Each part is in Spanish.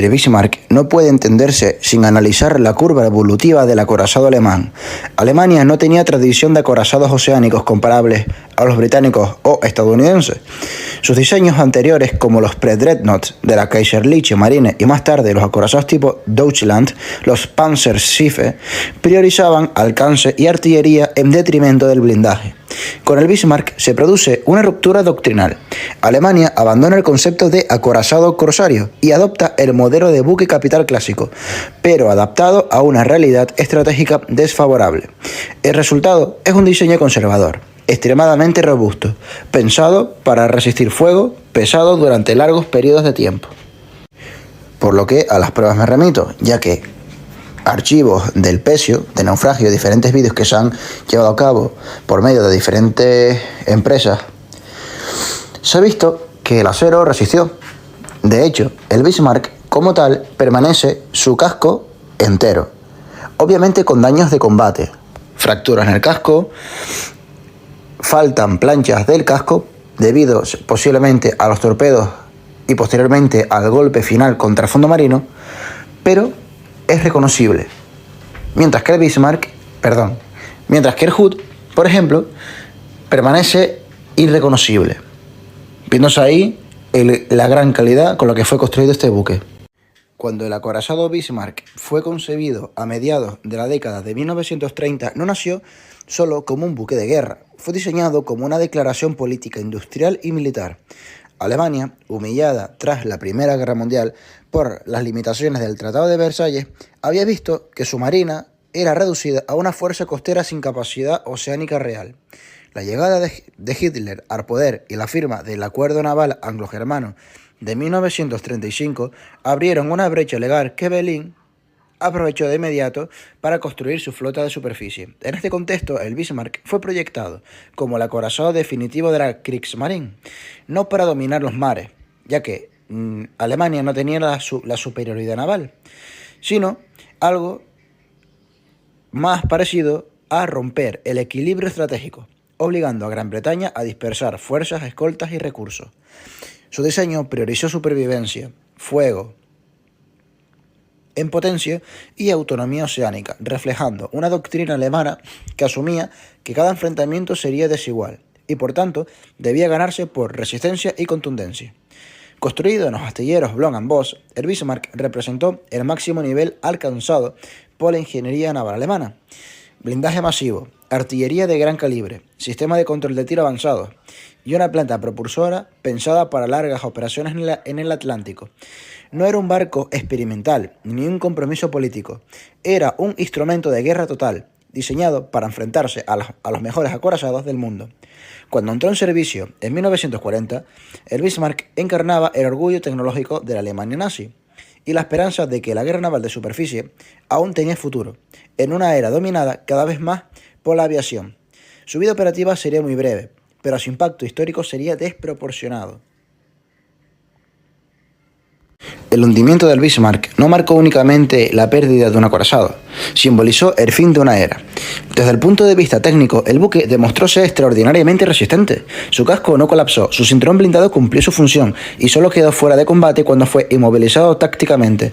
El Bismarck no puede entenderse sin analizar la curva evolutiva del acorazado alemán. Alemania no tenía tradición de acorazados oceánicos comparables a los británicos o estadounidenses. Sus diseños anteriores, como los Pre-Dreadnought de la Kaiserliche Marine y más tarde los acorazados tipo Deutschland, los Panzerschiffe, priorizaban alcance y artillería en detrimento del blindaje. Con el Bismarck se produce una ruptura doctrinal. Alemania abandona el concepto de acorazado corsario y adopta el modelo de buque capital clásico, pero adaptado a una realidad estratégica desfavorable. El resultado es un diseño conservador, extremadamente robusto, pensado para resistir fuego pesado durante largos periodos de tiempo. Por lo que a las pruebas me remito, ya que archivos del Pesio, de naufragio, diferentes vídeos que se han llevado a cabo por medio de diferentes empresas, se ha visto que el acero resistió. De hecho, el Bismarck como tal permanece su casco entero, obviamente con daños de combate, fracturas en el casco, faltan planchas del casco debido posiblemente a los torpedos y posteriormente al golpe final contra el fondo marino, pero es reconocible. Mientras que el Hood, por ejemplo, permanece irreconocible, viéndose ahí la gran calidad con la que fue construido este buque. Cuando el acorazado Bismarck fue concebido a mediados de la década de 1930, no nació solo como un buque de guerra, fue diseñado como una declaración política, industrial y militar. Alemania, humillada tras la Primera Guerra Mundial por las limitaciones del Tratado de Versalles, había visto que su marina era reducida a una fuerza costera sin capacidad oceánica real. La llegada de Hitler al poder y la firma del Acuerdo Naval Anglo-Germano de 1935 abrieron una brecha legal que Berlín aprovechó de inmediato para construir su flota de superficie. En este contexto, el Bismarck fue proyectado como el acorazado definitivo de la Kriegsmarine, no para dominar los mares, ya que Alemania no tenía la superioridad naval, sino algo más parecido a romper el equilibrio estratégico, obligando a Gran Bretaña a dispersar fuerzas, escoltas y recursos. Su diseño priorizó supervivencia, fuego en potencia y autonomía oceánica, reflejando una doctrina alemana que asumía que cada enfrentamiento sería desigual y por tanto debía ganarse por resistencia y contundencia. Construido en los astilleros Blohm & Voss, el Bismarck representó el máximo nivel alcanzado por la ingeniería naval alemana. Blindaje masivo, artillería de gran calibre, sistema de control de tiro avanzado y una planta propulsora pensada para largas operaciones en el Atlántico. No era un barco experimental ni un compromiso político, era un instrumento de guerra total, diseñado para enfrentarse a los mejores acorazados del mundo. Cuando entró en servicio en 1940, el Bismarck encarnaba el orgullo tecnológico de la Alemania nazi y la esperanza de que la guerra naval de superficie aún tenía futuro, en una era dominada cada vez más por la aviación. Su vida operativa sería muy breve, pero su impacto histórico sería desproporcionado. El hundimiento del Bismarck no marcó únicamente la pérdida de un acorazado, simbolizó el fin de una era. Desde el punto de vista técnico, el buque demostró ser extraordinariamente resistente. Su casco no colapsó, su cinturón blindado cumplió su función y solo quedó fuera de combate cuando fue inmovilizado tácticamente.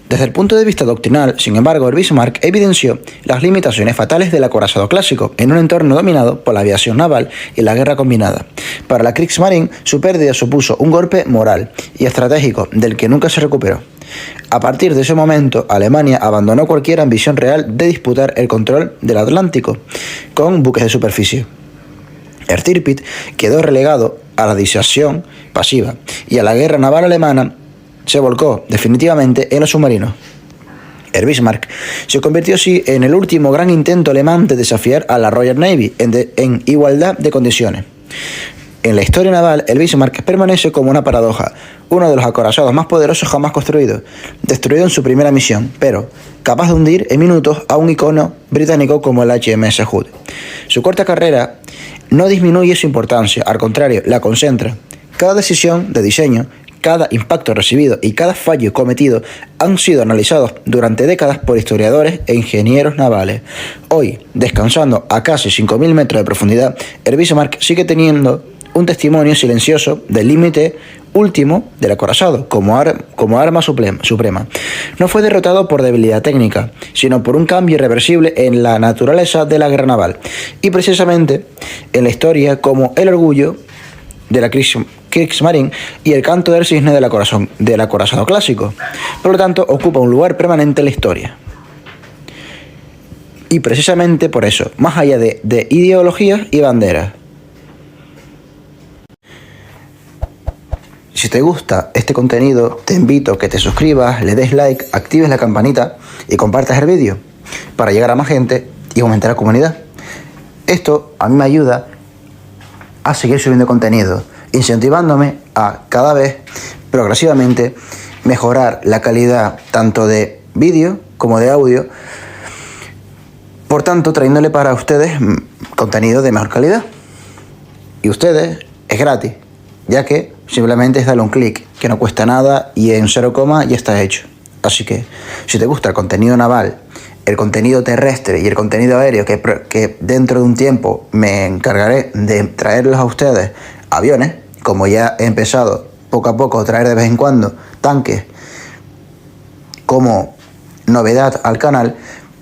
Desde el punto de vista doctrinal, sin embargo, el Bismarck evidenció las limitaciones fatales del acorazado clásico en un entorno dominado por la aviación naval y la guerra combinada. Para la Kriegsmarine, su pérdida supuso un golpe moral y estratégico del que nunca se recuperó. A partir de ese momento, Alemania abandonó cualquier ambición real de disputar el control del Atlántico con buques de superficie. El Tirpitz quedó relegado a la disuasión pasiva y a la guerra naval alemana se volcó definitivamente en los submarinos. El Bismarck se convirtió así en el último gran intento alemán de desafiar a la Royal Navy en igualdad de condiciones. En la historia naval, el Bismarck permanece como una paradoja, uno de los acorazados más poderosos jamás construidos, destruido en su primera misión, pero capaz de hundir en minutos a un icono británico como el HMS Hood. Su corta carrera no disminuye su importancia, al contrario, la concentra. Cada decisión de diseño, cada impacto recibido y cada fallo cometido han sido analizados durante décadas por historiadores e ingenieros navales. Hoy, descansando a casi 5.000 metros de profundidad, el Bismarck sigue teniendo un testimonio silencioso del límite último del acorazado como arma suprema. No fue derrotado por debilidad técnica, sino por un cambio irreversible en la naturaleza de la guerra naval y precisamente en la historia como el orgullo de la Kriegsmarine y el canto del cisne del acorazado clásico. Por lo tanto, ocupa un lugar permanente en la historia. Y precisamente por eso, más allá de ideologías y banderas. Si te gusta este contenido, te invito a que te suscribas, le des like, actives la campanita y compartas el vídeo para llegar a más gente y aumentar la comunidad. Esto a mí me ayuda a seguir subiendo contenido, incentivándome a cada vez progresivamente mejorar la calidad tanto de vídeo como de audio, por tanto trayéndole para ustedes contenido de mejor calidad. Y ustedes es gratis, ya que simplemente es darle un clic, que no cuesta nada y en 0, ya está hecho. Así que si te gusta el contenido naval, el contenido terrestre y el contenido aéreo, que dentro de un tiempo me encargaré de traerlos a ustedes aviones, como ya he empezado poco a poco a traer de vez en cuando tanques como novedad al canal,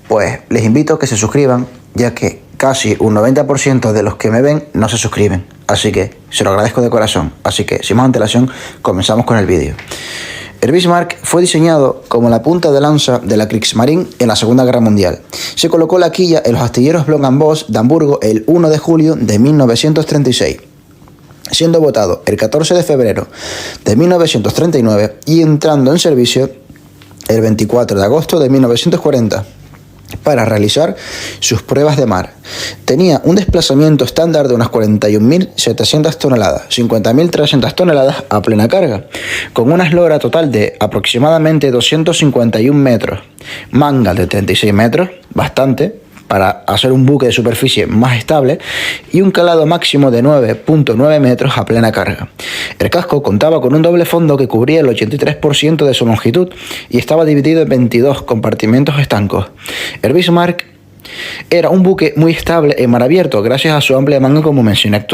pues les invito a que se suscriban, ya que casi un 90% de los que me ven no se suscriben. Así que se lo agradezco de corazón. Así que sin más antelación, comenzamos con el vídeo. El Bismarck fue diseñado como la punta de lanza de la Kriegsmarine en la Segunda Guerra Mundial. Se colocó la quilla en los astilleros Block & Voss de Hamburgo el 1 de julio de 1936, siendo votado el 14 de febrero de 1939 y entrando en servicio el 24 de agosto de 1940. Para realizar sus pruebas de mar. Tenía un desplazamiento estándar de unas 41.700 toneladas, 50.300 toneladas a plena carga, con una eslora total de aproximadamente 251 metros, manga de 36 metros, bastante, para hacer un buque de superficie más estable, y un calado máximo de 9.9 metros a plena carga. El casco contaba con un doble fondo que cubría el 83% de su longitud y estaba dividido en 22 compartimentos estancos. El Bismarck era un buque muy estable en mar abierto gracias a su amplia manga, como mencioné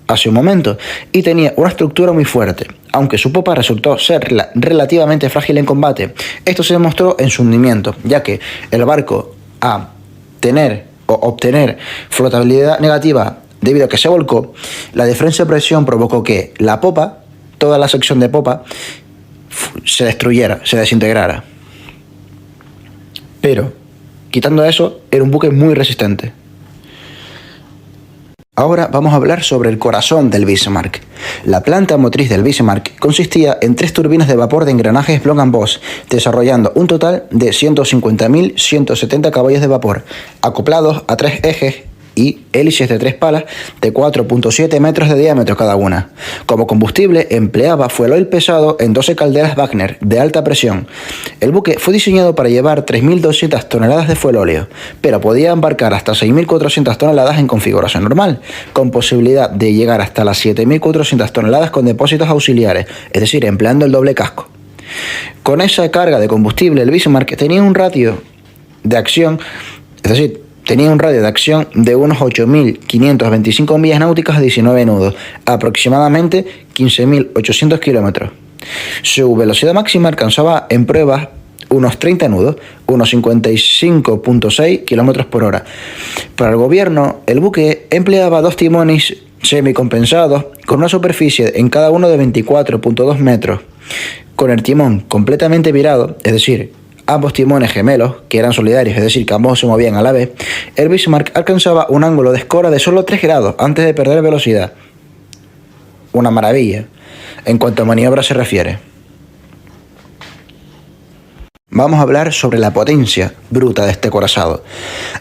hace un momento, y tenía una estructura muy fuerte, aunque su popa resultó ser relativamente frágil en combate. Esto se demostró en su hundimiento, ya que el barco obtener flotabilidad negativa debido a que se volcó, la diferencia de presión provocó que la popa, toda la sección de popa, se destruyera, se desintegrara. Pero, quitando eso, era un buque muy resistente. Ahora vamos a hablar sobre el corazón del Bismarck. La planta motriz del Bismarck consistía en 3 turbinas de vapor de engranajes Block & Voss, desarrollando un total de 150.170 caballos de vapor, acoplados a 3 ejes y hélices de 3 palas de 4.7 metros de diámetro cada una. Como combustible empleaba fueloil pesado en 12 calderas Wagner de alta presión. El buque fue diseñado para llevar 3.200 toneladas de fuelóleo, pero podía embarcar hasta 6.400 toneladas en configuración normal, con posibilidad de llegar hasta las 7.400 toneladas con depósitos auxiliares, es decir, empleando el doble casco. Con esa carga de combustible, el Bismarck tenía un radio de acción, de unos 8.525 millas náuticas a 19 nudos, aproximadamente 15.800 kilómetros. Su velocidad máxima alcanzaba en pruebas unos 30 nudos, unos 55.6 kilómetros por hora. Para el gobierno, el buque empleaba 2 timones semicompensados con una superficie en cada uno de 24.2 metros. Con el timón completamente virado, es decir, ambos timones gemelos, que eran solidarios, es decir, que ambos se movían a la vez, el Bismarck alcanzaba un ángulo de escora de solo 3 grados antes de perder velocidad. Una maravilla, en cuanto a maniobra se refiere. Vamos a hablar sobre la potencia bruta de este acorazado.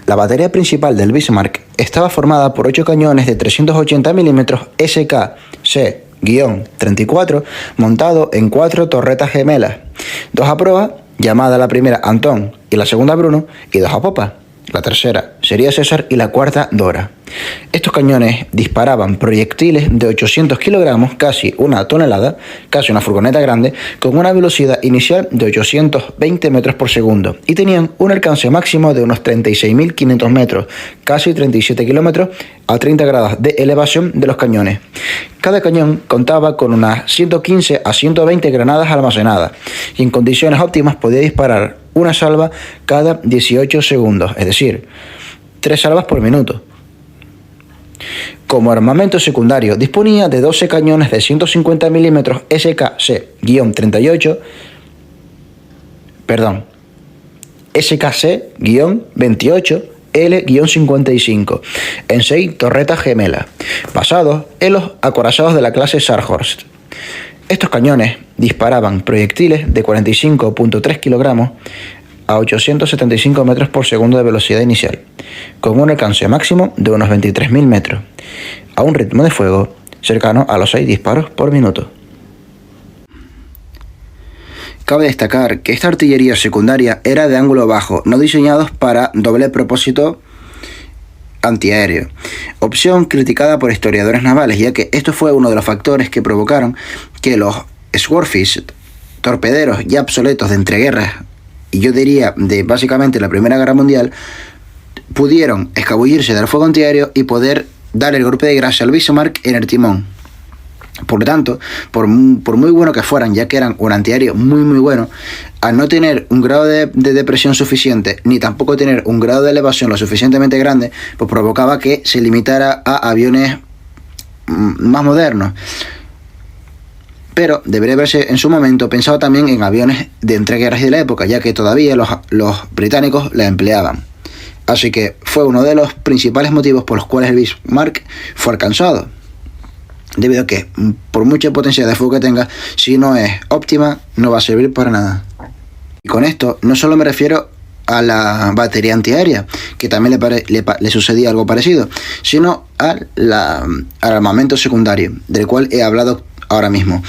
La batería principal del Bismarck estaba formada por 8 cañones de 380 mm SKC-34 montados en 4 torretas gemelas, 2 a proa, llamada la primera Antón y la segunda Bruno, y 2 a popa. la tercera sería César y la cuarta Dora. Estos cañones disparaban proyectiles de 800 kilogramos, casi una tonelada, casi una furgoneta grande, con una velocidad inicial de 820 metros por segundo y tenían un alcance máximo de unos 36.500 metros, casi 37 kilómetros, a 30 grados de elevación de los cañones. Cada cañón contaba con unas 115 a 120 granadas almacenadas y en condiciones óptimas podía disparar una salva cada 18 segundos, es decir, 3 salvas por minuto. Como armamento secundario disponía de 12 cañones de 150 mm SKC-28 L-55 en 6 torretas gemelas, basados en los acorazados de la clase Sarhorst. Estos cañones disparaban proyectiles de 45.3 kilogramos a 875 metros por segundo de velocidad inicial, con un alcance máximo de unos 23.000 metros, a un ritmo de fuego cercano a los 6 disparos por minuto. Cabe destacar que esta artillería secundaria era de ángulo bajo, no diseñados para doble propósito antiaéreo, opción criticada por historiadores navales, ya que esto fue uno de los factores que provocaron que los Swordfish, torpederos ya obsoletos de entreguerras, y yo diría de básicamente la Primera Guerra Mundial, pudieron escabullirse del fuego antiaéreo y poder dar el golpe de gracia al Bismarck en el timón. Por lo tanto, por muy bueno que fueran, ya que eran un antiaéreo muy bueno, al no tener un grado de depresión suficiente, ni tampoco tener un grado de elevación lo suficientemente grande, pues provocaba que se limitara a aviones más modernos. Pero debería haberse en su momento pensado también en aviones de entreguerras y de la época, ya que todavía los británicos la empleaban. Así que fue uno de los principales motivos por los cuales el Bismarck fue alcanzado. Debido a que, por mucha potencia de fuego que tenga, si no es óptima, no va a servir para nada. Y con esto no solo me refiero a la batería antiaérea, que también le sucedía algo parecido, sino al armamento secundario, del cual he hablado ahora mismo.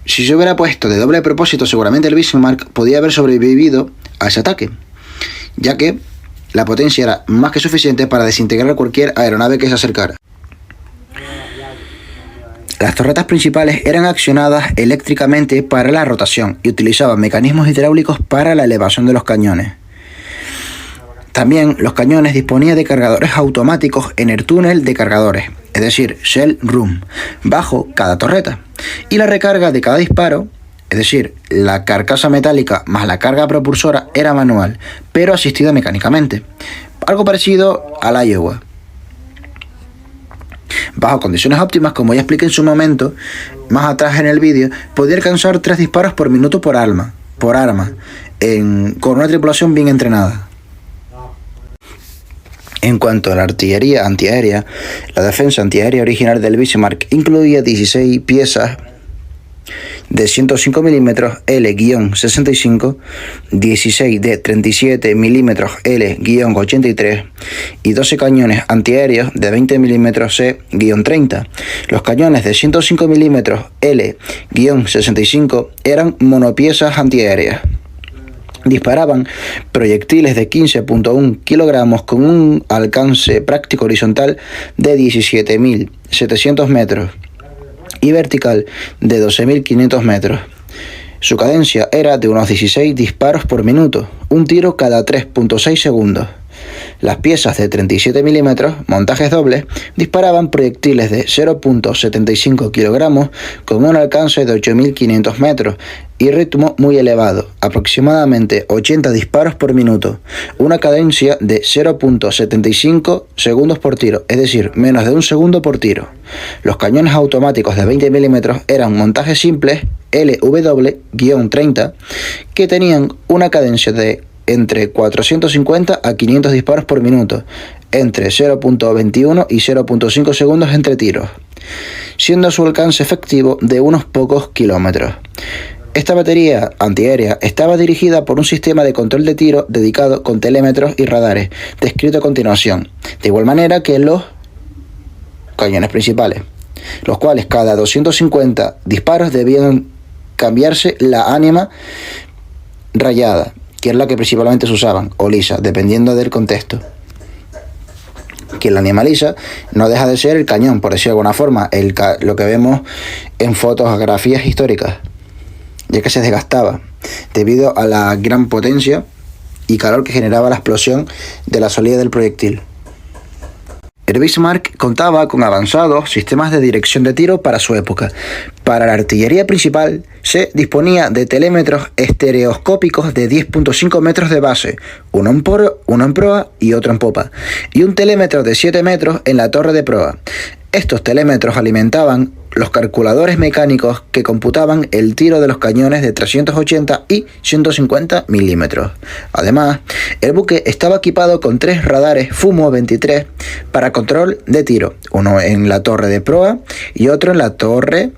Si se hubiera puesto de doble propósito, seguramente el Bismarck podía haber sobrevivido a ese ataque, ya que la potencia era más que suficiente para desintegrar cualquier aeronave que se acercara. Las torretas principales eran accionadas eléctricamente para la rotación y utilizaban mecanismos hidráulicos para la elevación de los cañones. También los cañones disponían de cargadores automáticos en el túnel de cargadores, es decir, shell room, bajo cada torreta. Y la recarga de cada disparo, es decir, la carcasa metálica más la carga propulsora, era manual, pero asistida mecánicamente. Algo parecido al Iowa. Bajo condiciones óptimas, como ya expliqué en su momento, más atrás en el vídeo, podía alcanzar 3 disparos por minuto por arma, con una tripulación bien entrenada. En cuanto a la artillería antiaérea, la defensa antiaérea original del Bismarck incluía 16 piezas de 105 mm L-65, 16 de 37 mm L-83 y 12 cañones antiaéreos de 20 mm C-30. Los cañones de 105 mm L-65 eran monopiezas antiaéreas. Disparaban proyectiles de 15.1 kilogramos con un alcance práctico horizontal de 17.700 metros y vertical de 12.500 metros. Su cadencia era de unos 16 disparos por minuto, un tiro cada 3.6 segundos. Las piezas de 37 milímetros, montajes dobles, disparaban proyectiles de 0.75 kilogramos con un alcance de 8.500 metros y ritmo muy elevado, aproximadamente 80 disparos por minuto, una cadencia de 0.75 segundos por tiro, es decir, menos de un segundo por tiro. Los cañones automáticos de 20 milímetros eran montajes simples LW-30 que tenían una cadencia de entre 450 a 500 disparos por minuto, entre 0.21 y 0.5 segundos entre tiros, siendo su alcance efectivo de unos pocos kilómetros. Esta batería antiaérea estaba dirigida por un sistema de control de tiro dedicado con telémetros y radares, descrito a continuación, de igual manera que los cañones principales, los cuales cada 250 disparos debían cambiarse la ánima rayada, que es la que principalmente se usaban, o lisa, dependiendo del contexto. Quien la animaliza no deja de ser el cañón, por decirlo de alguna forma, lo que vemos en fotografías históricas, ya que se desgastaba debido a la gran potencia y calor que generaba la explosión de la salida del proyectil. El Bismarck contaba con avanzados sistemas de dirección de tiro para su época. Para la artillería principal se disponía de telémetros estereoscópicos de 10.5 metros de base, uno en proa y otro en popa, y un telémetro de 7 metros en la torre de proa. Estos telémetros alimentaban los calculadores mecánicos que computaban el tiro de los cañones de 380 y 150 milímetros. Además, el buque estaba equipado con 3 radares FUMO 23 para control de tiro, uno en la torre de proa y otro en la torre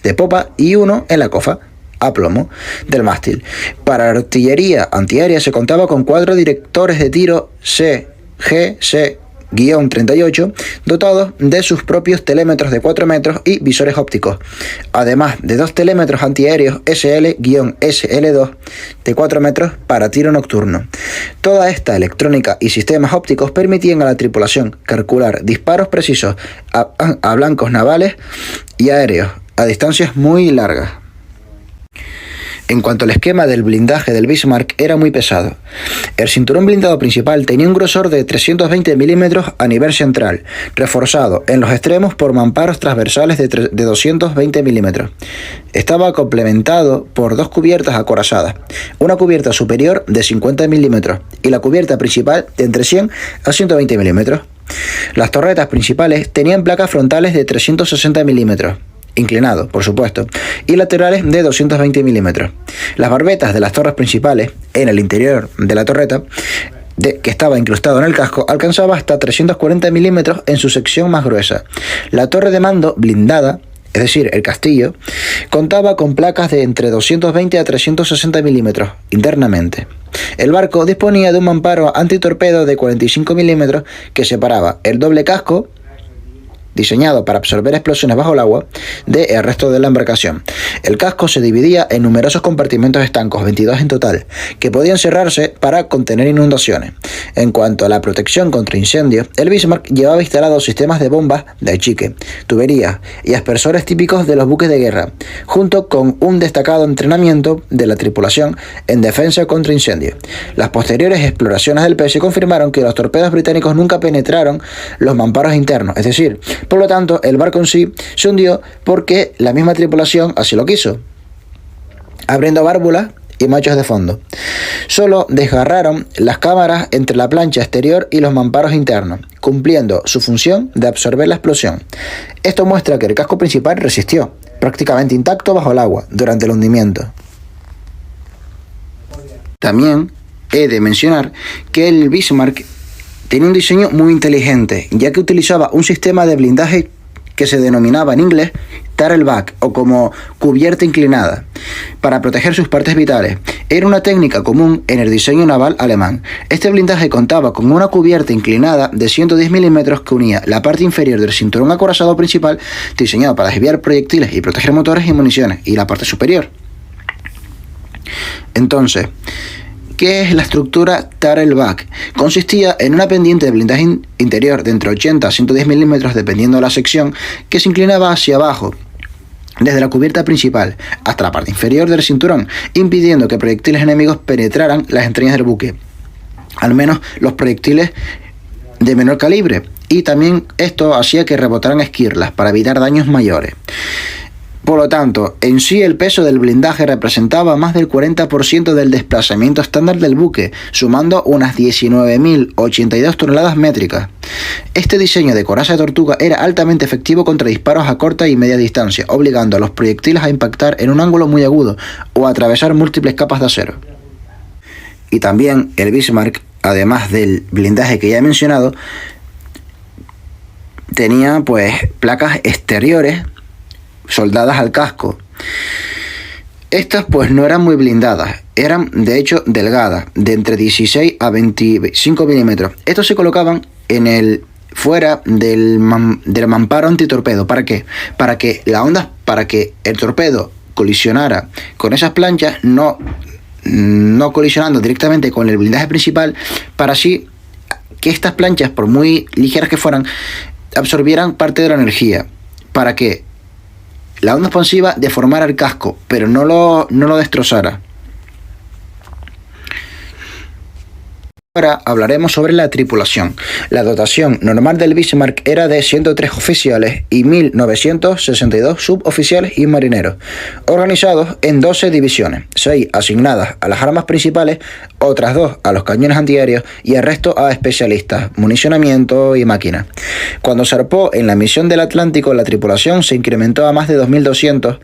de popa y uno en la cofa a plomo del mástil. Para la artillería antiaérea se contaba con 4 directores de tiro CGC-38 dotados de sus propios telémetros de 4 metros y visores ópticos, además de 2 telémetros antiaéreos SL-SL2 de 4 metros para tiro nocturno. Toda esta electrónica y sistemas ópticos permitían a la tripulación calcular disparos precisos a blancos navales y aéreos a distancias muy largas. En cuanto al esquema del blindaje del Bismarck, era muy pesado. El cinturón blindado principal tenía un grosor de 320 milímetros a nivel central, reforzado en los extremos por mamparos transversales de 220 milímetros. Estaba complementado por 2 cubiertas acorazadas, una cubierta superior de 50 milímetros y la cubierta principal de entre 100 a 120 milímetros. Las torretas principales tenían placas frontales de 360 milímetros. Inclinado, por supuesto, y laterales de 220 milímetros. Las barbetas de las torres principales, en el interior de la torreta, que estaba incrustado en el casco, alcanzaba hasta 340 milímetros en su sección más gruesa. La torre de mando blindada, es decir, el castillo, contaba con placas de entre 220 a 360 milímetros internamente. El barco disponía de un mamparo antitorpedo de 45 milímetros que separaba el doble casco, diseñado para absorber explosiones bajo el agua, del resto de la embarcación. El casco se dividía en numerosos compartimentos estancos, 22 en total, que podían cerrarse para contener inundaciones. En cuanto a la protección contra incendios, el Bismarck llevaba instalados sistemas de bombas de achique, tuberías y aspersores típicos de los buques de guerra, junto con un destacado entrenamiento de la tripulación en defensa contra incendios. Las posteriores exploraciones del pez confirmaron que los torpedos británicos nunca penetraron los mamparos internos, es decir, por lo tanto, el barco en sí se hundió porque la misma tripulación así lo quiso, abriendo válvulas y machos de fondo. Solo desgarraron las cámaras entre la plancha exterior y los mamparos internos, cumpliendo su función de absorber la explosión. Esto muestra que el casco principal resistió, prácticamente intacto bajo el agua, durante el hundimiento. También he de mencionar que el Bismarck tenía un diseño muy inteligente, ya que utilizaba un sistema de blindaje que se denominaba en inglés tailback o como cubierta inclinada, para proteger sus partes vitales. Era una técnica común en el diseño naval alemán. Este blindaje contaba con una cubierta inclinada de 110 milímetros que unía la parte inferior del cinturón acorazado principal, diseñado para desviar proyectiles y proteger motores y municiones, y la parte superior. Entonces, ¿qué es la estructura tailback? Consistía en una pendiente de blindaje interior de entre 80 a 110 milímetros dependiendo de la sección, que se inclinaba hacia abajo desde la cubierta principal hasta la parte inferior del cinturón, impidiendo que proyectiles enemigos penetraran las entrañas del buque, al menos los proyectiles de menor calibre, y también esto hacía que rebotaran esquirlas para evitar daños mayores. Por lo tanto, en sí el peso del blindaje representaba más del 40% del desplazamiento estándar del buque, sumando unas 19.082 toneladas métricas. Este diseño de coraza de tortuga era altamente efectivo contra disparos a corta y media distancia, obligando a los proyectiles a impactar en un ángulo muy agudo o a atravesar múltiples capas de acero. Y también el Bismarck, además del blindaje que ya he mencionado, tenía placas exteriores soldadas al casco. Estas no eran muy blindadas, eran de hecho delgadas, de entre 16 a 25 milímetros. Estos se colocaban fuera del mamparo antitorpedo. ¿Para qué? Para que el torpedo colisionara con esas planchas, no no colisionando directamente con el blindaje principal, para así que estas planchas, por muy ligeras que fueran, absorbieran parte de la energía, para que la onda expansiva deformara el casco, pero no lo destrozara. Ahora hablaremos sobre la tripulación. La dotación normal del Bismarck era de 103 oficiales y 1.962 suboficiales y marineros, organizados en 12 divisiones, 6 asignadas a las armas principales, otras 2 a los cañones antiaéreos y el resto a especialistas, municionamiento y máquinas. Cuando zarpó en la misión del Atlántico, la tripulación se incrementó a más de 2.200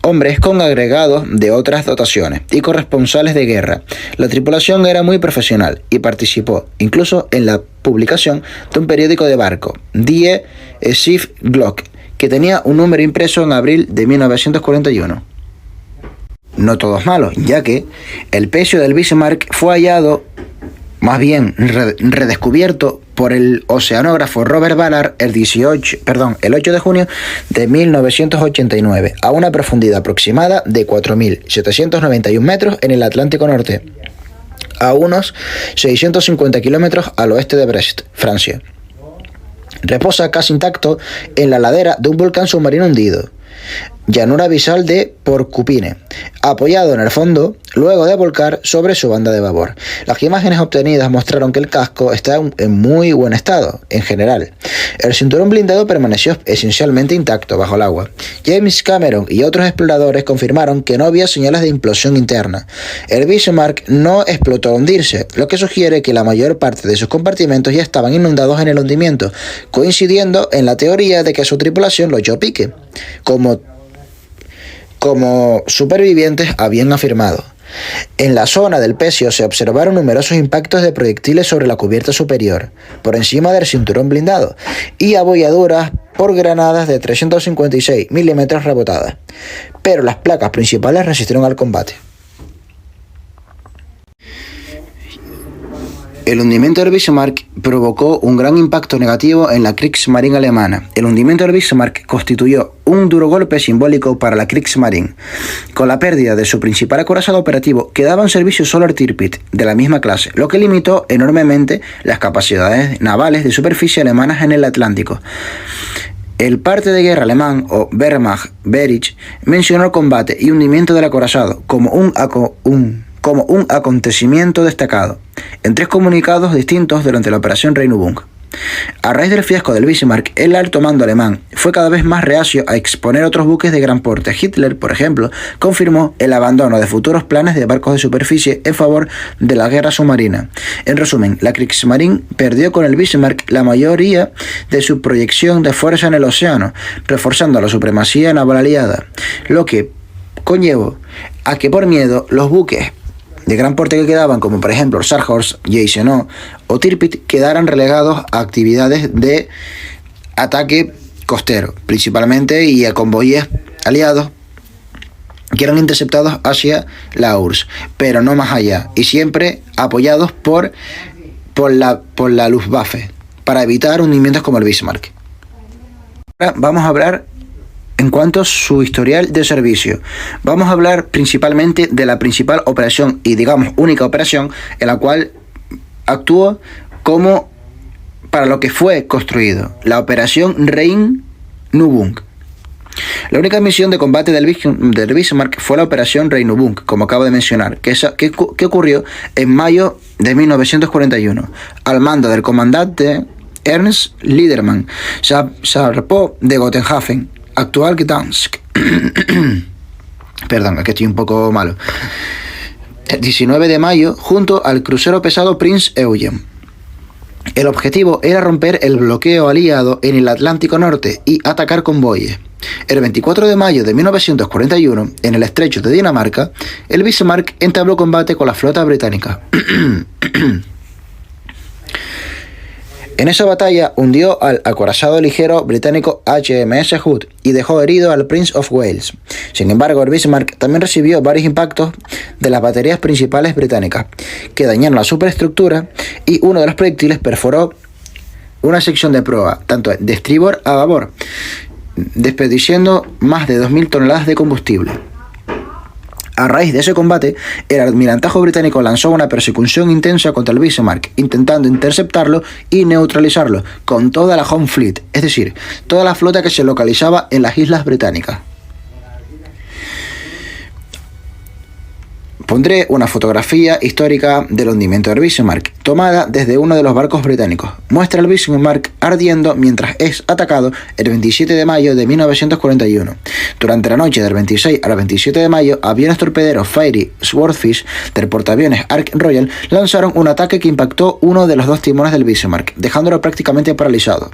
hombres con agregados de otras dotaciones y corresponsales de guerra. La tripulación era muy profesional y participó incluso en la publicación de un periódico de barco, Die Schiffglocke, que tenía un número impreso en abril de 1941. No todo es malo, ya que el pecio del Bismarck fue hallado, más bien redescubierto, por el oceanógrafo Robert Ballard el 8 de junio de 1989, a una profundidad aproximada de 4.791 metros en el Atlántico Norte, a unos 650 kilómetros al oeste de Brest, Francia. Reposa casi intacto en la ladera de un volcán submarino hundido, llanura abisal de Porcupine, apoyado en el fondo luego de volcar sobre su banda de babor. Las imágenes obtenidas mostraron que el casco está en muy buen estado, en general. El cinturón blindado permaneció esencialmente intacto bajo el agua. James Cameron y otros exploradores confirmaron que no había señales de implosión interna. El Bismarck no explotó al hundirse, lo que sugiere que la mayor parte de sus compartimentos ya estaban inundados en el hundimiento, coincidiendo en la teoría de que su tripulación lo echó a pique, como supervivientes habían afirmado. En la zona del pecio se observaron numerosos impactos de proyectiles sobre la cubierta superior, por encima del cinturón blindado, y abolladuras por granadas de 356 milímetros rebotadas, pero las placas principales resistieron al combate. El hundimiento del Bismarck provocó un gran impacto negativo en la Kriegsmarine alemana. El hundimiento del Bismarck constituyó un duro golpe simbólico para la Kriegsmarine. Con la pérdida de su principal acorazado operativo, quedaba en servicio solo el Tirpitz, de la misma clase, lo que limitó enormemente las capacidades navales de superficie alemanas en el Atlántico. El parte de guerra alemán, o Wehrmacht Bericht, mencionó el combate y hundimiento del acorazado como un acontecimiento destacado, en 3 comunicados distintos durante la Operación Regenübung. A raíz del fiasco del Bismarck, el alto mando alemán fue cada vez más reacio a exponer otros buques de gran porte. Hitler, por ejemplo, confirmó el abandono de futuros planes de barcos de superficie en favor de la guerra submarina. En resumen, la Kriegsmarine perdió con el Bismarck la mayoría de su proyección de fuerza en el océano, reforzando la supremacía naval aliada, lo que conllevó a que por miedo los buques de gran porte que quedaban, como por ejemplo Sarhorst, Gneisenau o Tirpitz, quedaran relegados a actividades de ataque costero, principalmente, y a convoyes aliados que eran interceptados hacia la URSS, pero no más allá, y siempre apoyados por la Luftwaffe, para evitar hundimientos como el Bismarck. Ahora vamos a hablar en cuanto a su historial de servicio. Vamos a hablar principalmente de la principal operación y, digamos, única operación en la cual actuó como para lo que fue construido, la Operación Regenübung. La única misión de combate del Bismarck fue la Operación Regenübung, como acabo de mencionar, que ocurrió en mayo de 1941, al mando del comandante Ernst Liedermann. Zarpó de Gotenhafen, actual Gdansk. Perdón, es que estoy un poco malo. El 19 de mayo, junto al crucero pesado Prinz Eugen. El objetivo era romper el bloqueo aliado en el Atlántico Norte y atacar convoyes. El 24 de mayo de 1941, en el estrecho de Dinamarca, el Bismarck entabló combate con la flota británica. En esa batalla hundió al acorazado ligero británico HMS Hood y dejó herido al Prince of Wales. Sin embargo, el Bismarck también recibió varios impactos de las baterías principales británicas, que dañaron la superestructura, y uno de los proyectiles perforó una sección de proa, tanto de estribor a babor, desperdiciando más de 2.000 toneladas de combustible. A raíz de ese combate, el almirantajo británico lanzó una persecución intensa contra el Bismarck, intentando interceptarlo y neutralizarlo con toda la Home Fleet, es decir, toda la flota que se localizaba en las islas británicas. Pondré una fotografía histórica del hundimiento del Bismarck, tomada desde uno de los barcos británicos. Muestra al Bismarck ardiendo mientras es atacado el 27 de mayo de 1941. Durante la noche del 26 al 27 de mayo, aviones torpederos Fairey Swordfish del portaaviones Ark Royal lanzaron un ataque que impactó uno de los dos timones del Bismarck, dejándolo prácticamente paralizado.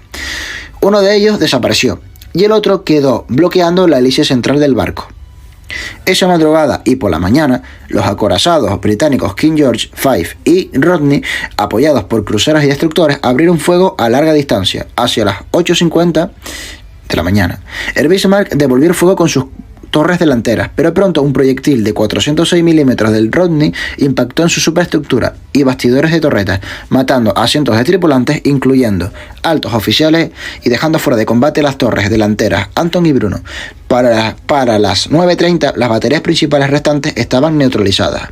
Uno de ellos desapareció y el otro quedó bloqueando la hélice central del barco. Esa madrugada y por la mañana, los acorazados británicos King George V y Rodney, apoyados por cruceros y destructores, abrieron fuego a larga distancia, hacia las 8:50 de la mañana. El Bismarck devolvió el fuego con sus torres delanteras, pero pronto un proyectil de 406 milímetros del Rodney impactó en su superestructura y bastidores de torretas, matando a cientos de tripulantes, incluyendo altos oficiales, y dejando fuera de combate las torres delanteras Anton y Bruno. Para las 9:30, las baterías principales restantes estaban neutralizadas.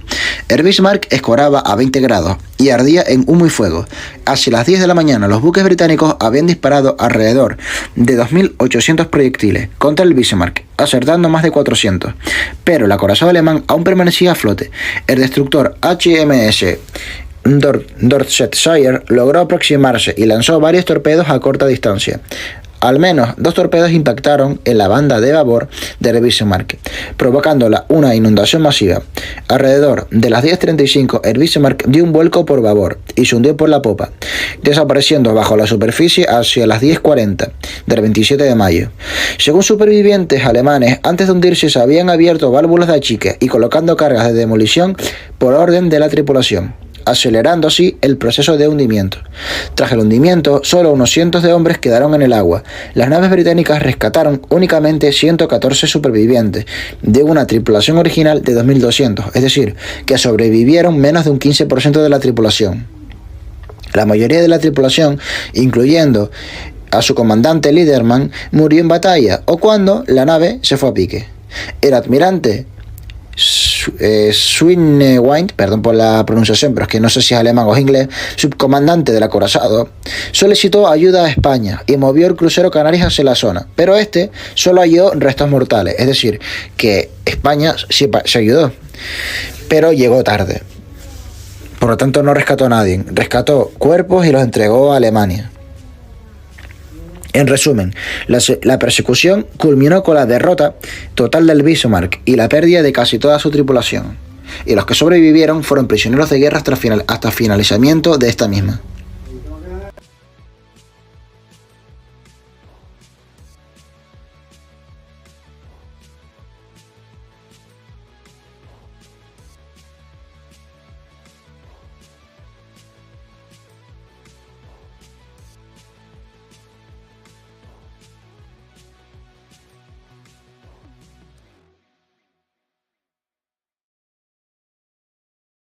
El Bismarck escoraba a 20 grados y ardía en humo y fuego. Hacia las 10 de la mañana, los buques británicos habían disparado alrededor de 2.800 proyectiles contra el Bismarck, acertando más de 400. Pero el acorazado alemán aún permanecía a flote. El destructor HMS Dorsetshire logró aproximarse y lanzó varios torpedos a corta distancia. Al menos 2 torpedos impactaron en la banda de babor del Bismarck, provocando una inundación masiva. Alrededor de las 10:35, el Bismarck dio un vuelco por babor y se hundió por la popa, desapareciendo bajo la superficie hacia las 10:40 del 27 de mayo. Según supervivientes alemanes, antes de hundirse se habían abierto válvulas de achique y colocando cargas de demolición por orden de la tripulación, acelerando así el proceso de hundimiento. Tras el hundimiento, solo unos cientos de hombres quedaron en el agua. Las naves británicas rescataron únicamente 114 supervivientes de una tripulación original de 2.200, es decir, que sobrevivieron menos de un 15% de la tripulación. La mayoría de la tripulación, incluyendo a su comandante Liedermann, murió en batalla o cuando la nave se fue a pique. El almirante Swinewind, perdón por la pronunciación, pero es que no sé si es alemán o inglés, subcomandante del acorazado, solicitó ayuda a España y movió el crucero Canarias hacia la zona, pero este solo halló restos mortales, es decir, que España sí se ayudó, pero llegó tarde. Por lo tanto no rescató a nadie, rescató cuerpos y los entregó a Alemania. En resumen, la persecución culminó con la derrota total del Bismarck y la pérdida de casi toda su tripulación, y los que sobrevivieron fueron prisioneros de guerra hasta finalizamiento de esta misma.